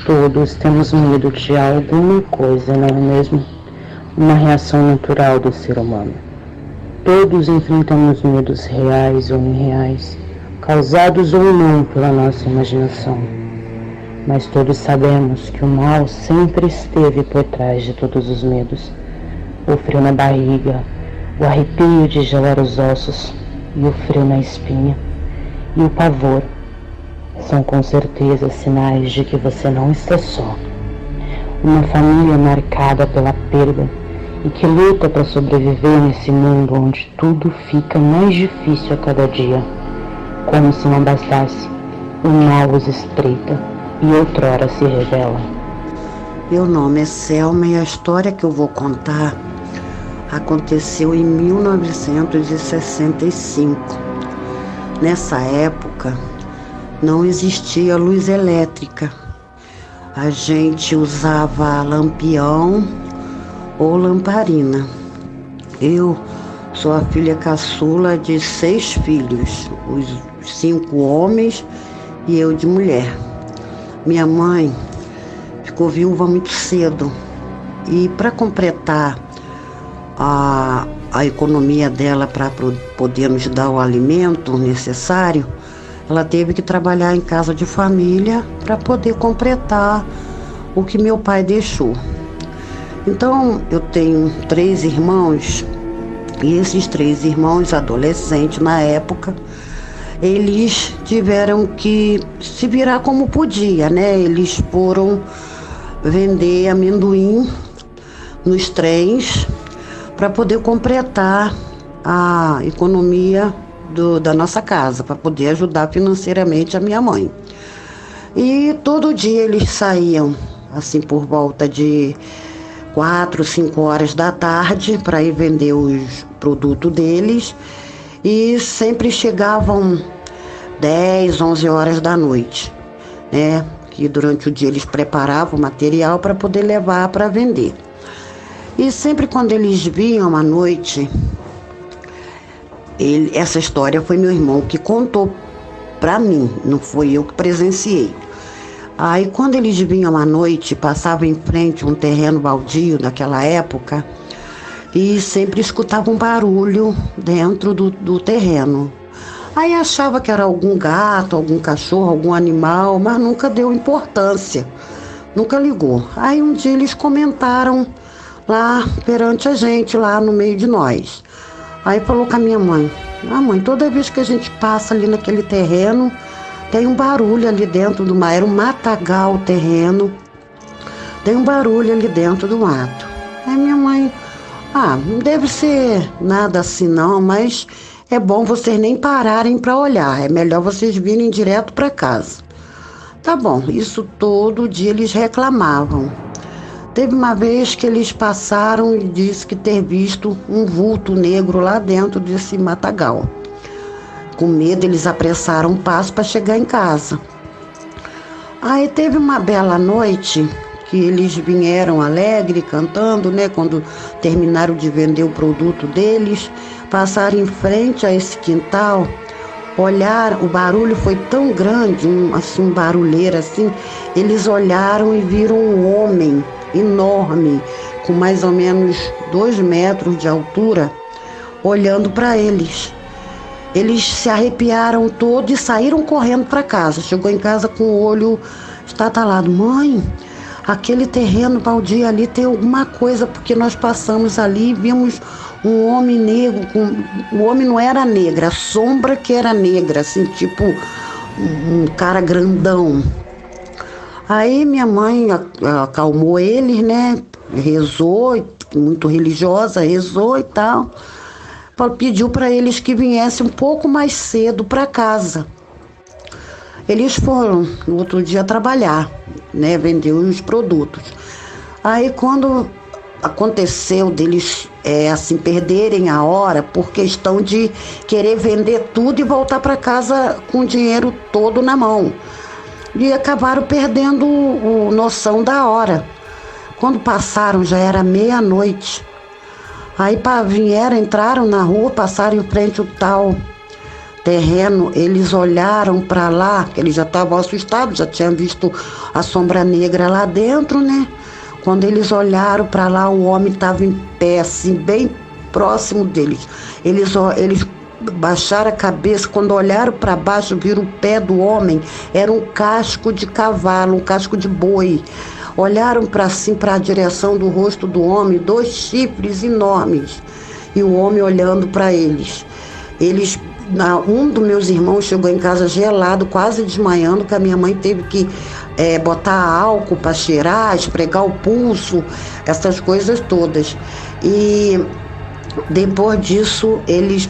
Todos temos medo de alguma coisa, não é mesmo? Uma reação natural do ser humano. Todos enfrentamos medos reais ou irreais, causados ou não pela nossa imaginação. Mas todos sabemos que o mal sempre esteve por trás de todos os medos. O frio na barriga, o arrepio de gelar os ossos e o frio na espinha e o pavor são com certeza sinais de que você não está só. Uma família marcada pela perda e que luta para sobreviver nesse mundo onde tudo fica mais difícil a cada dia. Como se não bastasse, o mal os estreita e outrora se revela. Meu nome é Selma e a história que eu vou contar aconteceu em 1965. Nessa época, não existia luz elétrica. A gente usava lampião ou lamparina. Eu sou a filha caçula de 6 filhos, os 5 homens e eu de mulher. Minha mãe ficou viúva muito cedo e para completar a economia dela para poder nos dar o alimento necessário, ela teve que trabalhar em casa de família para poder completar o que meu pai deixou. Então, eu tenho 3 irmãos, e esses 3 irmãos, adolescentes na época, eles tiveram que se virar como podia, né? Eles foram vender amendoim nos trens para poder completar a economia da nossa casa, para poder ajudar financeiramente a minha mãe. E todo dia eles saíam, assim, por volta de 4, 5 horas da tarde para ir vender os produtos deles e sempre chegavam 10, 11 horas da noite, né? Que durante o dia eles preparavam o material para poder levar para vender. E sempre quando eles vinham à noite, essa história foi meu irmão que contou para mim, não foi eu que presenciei. Aí quando eles vinham à noite, passavam em frente a um terreno baldio naquela época e sempre escutavam um barulho dentro do terreno. Aí achava que era algum gato, algum cachorro, algum animal, mas nunca deu importância, nunca ligou. Aí um dia eles comentaram lá perante a gente, lá no meio de nós. Aí falou com a minha mãe: "Ah, mãe, toda vez que a gente passa ali naquele terreno, tem um barulho ali dentro do mato, era um matagal o terreno, tem um barulho ali dentro do mato." Aí minha mãe: "Não deve ser nada assim não, mas é bom vocês nem pararem para olhar, é melhor vocês virem direto para casa." Tá bom, isso todo dia eles reclamavam. Teve uma vez que eles passaram e disse que ter visto um vulto negro lá dentro desse matagal. Com medo, eles apressaram o passo para chegar em casa. Aí teve uma bela noite que eles vieram alegre, cantando, né? Quando terminaram de vender o produto deles, passaram em frente a esse quintal, olharam, o barulho foi tão grande, um barulheiro assim, eles olharam e viram um homem enorme, com mais ou menos 2 metros de altura, olhando para eles. Eles se arrepiaram todos e saíram correndo para casa. Chegou em casa com o olho estatalado: "Mãe, aquele terreno baldio ali tem alguma coisa, porque nós passamos ali e vimos um homem negro, o homem não era negro, a sombra que era negra, assim, tipo um cara grandão." Aí minha mãe acalmou eles, né? Rezou, muito religiosa, rezou e tal. Pediu para eles que viessem um pouco mais cedo para casa. Eles foram no outro dia trabalhar, né? Vender os produtos. Aí quando aconteceu deles assim perderem a hora por questão de querer vender tudo e voltar para casa com o dinheiro todo na mão. E acabaram perdendo a noção da hora. Quando passaram, já era meia-noite. Aí entraram na rua, passaram em frente ao tal terreno, eles olharam para lá, que eles já estavam assustados, já tinham visto a sombra negra lá dentro, né? Quando eles olharam para lá, o homem estava em pé, assim, bem próximo deles. Eles baixaram a cabeça, quando olharam para baixo, viram o pé do homem, era um casco de cavalo, um casco de boi. Olharam para assim, para a direção do rosto do homem, 2 chifres enormes, e o homem olhando para eles. Um dos meus irmãos chegou em casa gelado, quase desmaiando, que a minha mãe teve que botar álcool para cheirar, esfregar o pulso, essas coisas todas. E depois disso, eles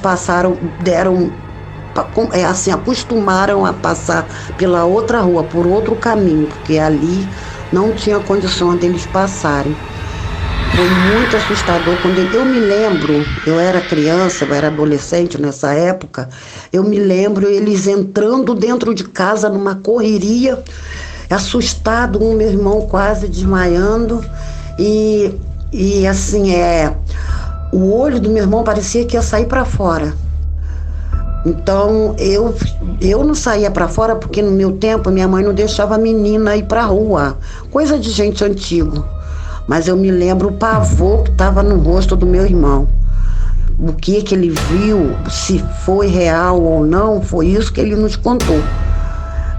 acostumaram a passar pela outra rua, por outro caminho, porque ali não tinha condição deles passarem. Foi muito assustador. Quando eu me lembro, eu era criança, eu era adolescente nessa época, eu me lembro eles entrando dentro de casa numa correria, assustado, meu irmão quase desmaiando, e assim, o olho do meu irmão parecia que ia sair para fora. Então, eu não saía para fora porque no meu tempo minha mãe não deixava a menina ir para rua, coisa de gente antiga. Mas eu me lembro o pavor que estava no rosto do meu irmão. O que ele viu, se foi real ou não, foi isso que ele nos contou.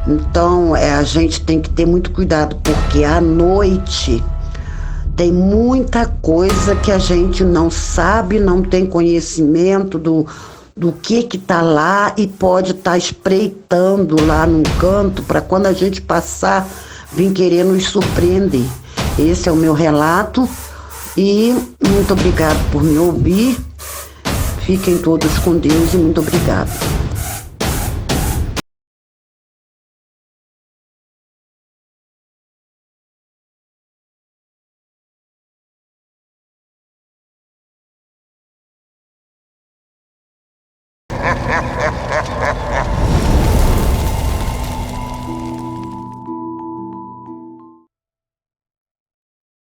Então, a gente tem que ter muito cuidado, porque à noite tem muita coisa que a gente não sabe, não tem conhecimento do que está lá, e pode estar espreitando lá num canto para quando a gente passar, vir querer nos surpreender. Esse é o meu relato e muito obrigado por me ouvir. Fiquem todos com Deus e muito obrigado.